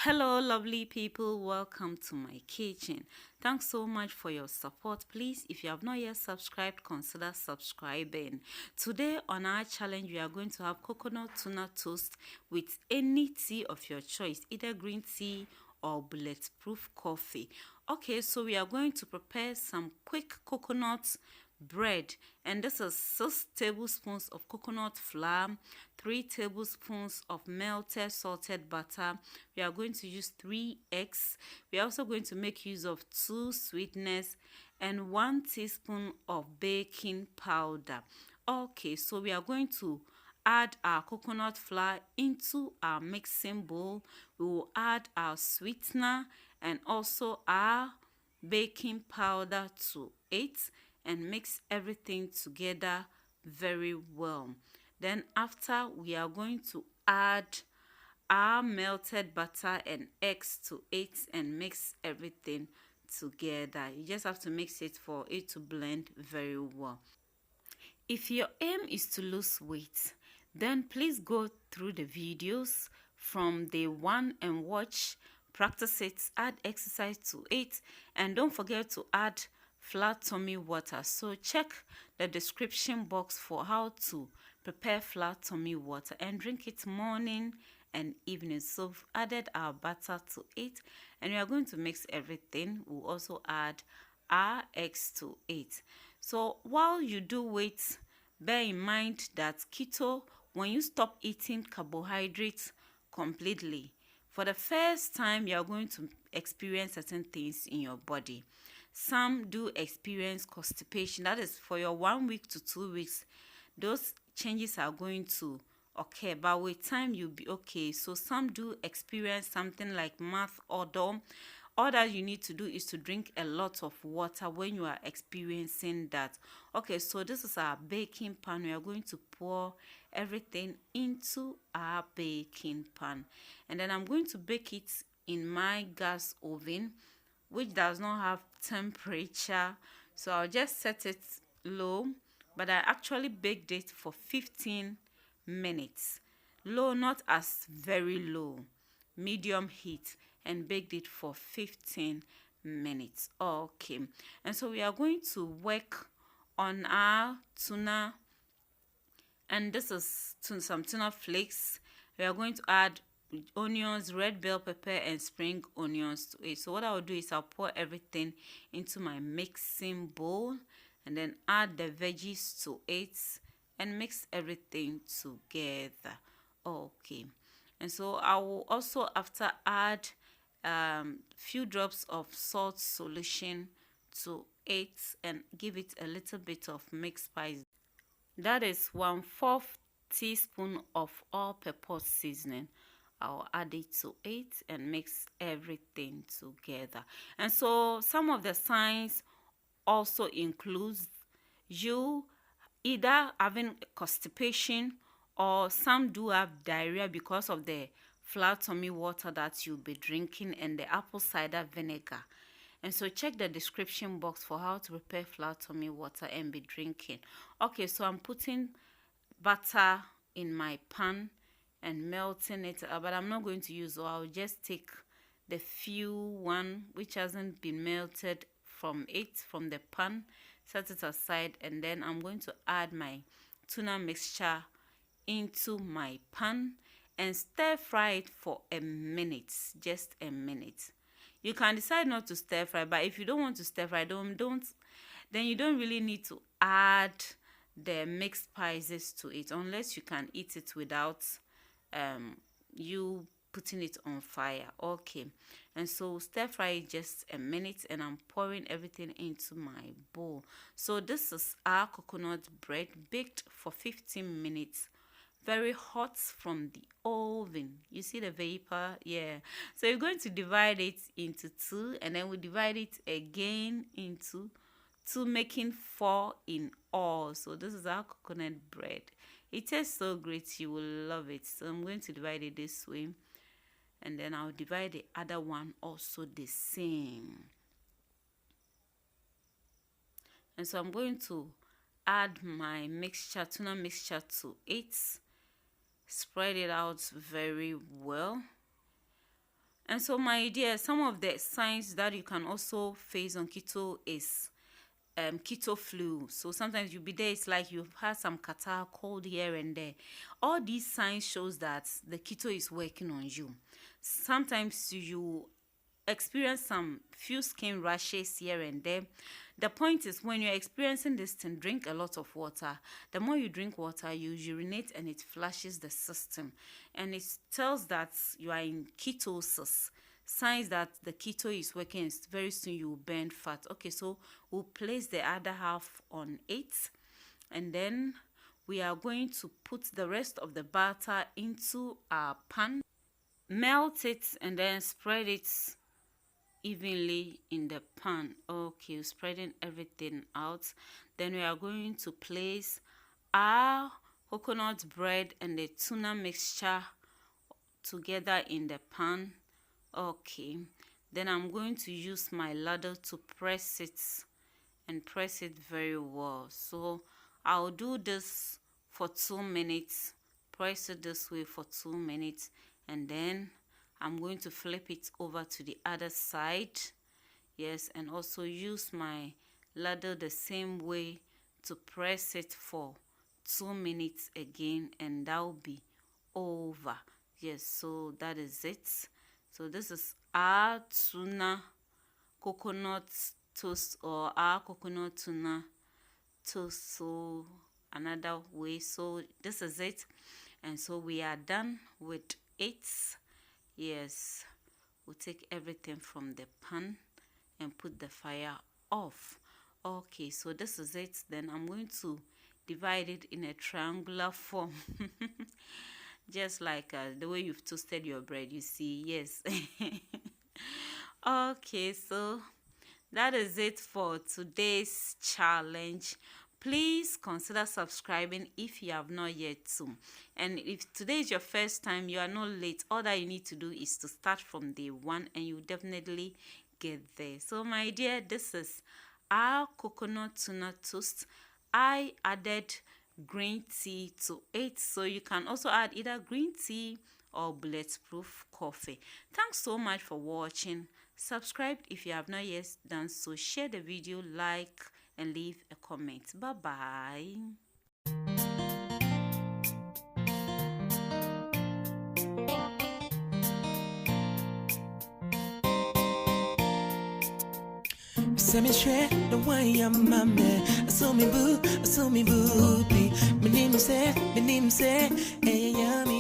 Hello, lovely people. Welcome to my kitchen. Thanks so much for your support. Please, if you have not yet subscribed, consider subscribing. Today on our challenge, we are going to have coconut tuna toast with any tea of your choice, either green tea or bulletproof coffee. Okay, so we are going to prepare some quick coconut bread, and this is 6 tablespoons of coconut flour, 3 tablespoons of melted salted butter. We are going to use 3 eggs. We are also going to make use of 2 sweeteners and 1 teaspoon of baking powder. Okay, so we are going to add our coconut flour into our mixing bowl. We will add our sweetener and also our baking powder to it and mix everything together very well. Then after, we are going to add our melted butter and eggs to it and mix everything together. You just have to mix it for it to blend very well. If your aim is to lose weight, then please go through the videos from day one and watch, practice it, add exercise to it, and don't forget to add flat tummy water. So check the description box for how to prepare flat tummy water and drink it morning and evening. So we've added our butter to it and we are going to mix everything. We'll also add our eggs to it. So while you do wait, bear in mind that keto, when you stop eating carbohydrates completely, for the first time you are going to experience certain things in your body. Some do experience constipation. That is for your 1 week to 2 weeks. Those changes are going to occur, but with time you'll be okay. So some do experience something like mouth odor. All that you need to do is to drink a lot of water when you are experiencing that. Okay, so this is our baking pan. We are going to pour everything into our baking pan, and then I'm going to bake it in my gas oven, which does not have temperature. So I'll just set it low, but I actually baked it for 15 minutes. Low, not as very low, medium heat, and baked it for 15 minutes. Okay, and so we are going to work on our tuna, and this is some tuna flakes. We are going to add onions, red bell pepper, and spring onions to it. So what I'll do is I'll pour everything into my mixing bowl and then add the veggies to it and mix everything together. Okay, and so I will also after add few drops of salt solution to it and give it a little bit of mixed spice. That is 1/4 teaspoon of all-purpose seasoning. I'll add it to it and mix everything together. And so some of the signs also includes you either having constipation, or some do have diarrhea because of the flat tummy water that you'll be drinking and the apple cider vinegar. And so check the description box for how to prepare flat tummy water and be drinking. Okay, so I'm putting butter in my pan and melting it, but I'm not going to use all. I'll just take the few one which hasn't been melted from the pan, set it aside, and then I'm going to add my tuna mixture into my pan and stir fry it for a minute, just a minute. You can decide not to stir fry, but if you don't want to stir fry, then you don't really need to add the mixed spices to it, unless you can eat it without you putting it on fire. Okay, and so stir fry it just a minute, and I'm pouring everything into my bowl. So this is our coconut bread baked for 15 minutes, very hot from the oven. You see the vapor? Yeah. So you're going to divide it into 2, and then we divide it again into 2, making 4 in all. So this is our coconut bread. It tastes so great, you will love it. So I'm going to divide it this way, and then I'll divide the other one also the same. And so I'm going to add my mixture, tuna mixture, to it, spread it out very well, And so, my dear, some of the signs that you can also face on keto is keto flu. So sometimes you'll be there, it's like you've had some catarrh, cold here and there. All these signs shows that the keto is working on you. Sometimes you experience some few skin rashes here and there. The point is, when you're experiencing this thing, drink a lot of water. The more you drink water, you urinate and it flushes the system, and it tells that you are in ketosis. Signs that the keto is working is very soon you will burn fat. Okay, so we'll place the other half on it, and then we are going to put the rest of the butter into our pan, melt it, and then spread it evenly in the pan. Okay, spreading everything out. Then we are going to place our coconut bread and the tuna mixture together in the pan. Okay, then I'm going to use my ladle to press it and press it very well. So I'll do this for 2 minutes, press it this way for 2 minutes, and then I'm going to flip it over to the other side. Yes, and also use my ladle the same way to press it for 2 minutes again, and that will be over. Yes, so that is it. So this is our tuna coconut toast, or our coconut tuna toast, so another way. So this is it, and so we are done with it. Yes, we'll take everything from the pan and put the fire off. Okay, so this is it. Then I'm going to divide it in a triangular form. Just like the way you've toasted your bread, you see. Yes. Okay, so that is it for today's challenge. Please consider subscribing if you have not yet too. And if today is your first time, you are not late. All that you need to do is to start from day one, and you definitely get there. So my dear, this is our coconut tuna toast. I added green tea to it, so you can also add either green tea or bulletproof coffee. Thanks so much for watching. Subscribe if you have not yet done so. Share the video, like, and leave a comment. Bye bye. Send me straight the way I'm my man. I saw me boo, my name is hey, yummy.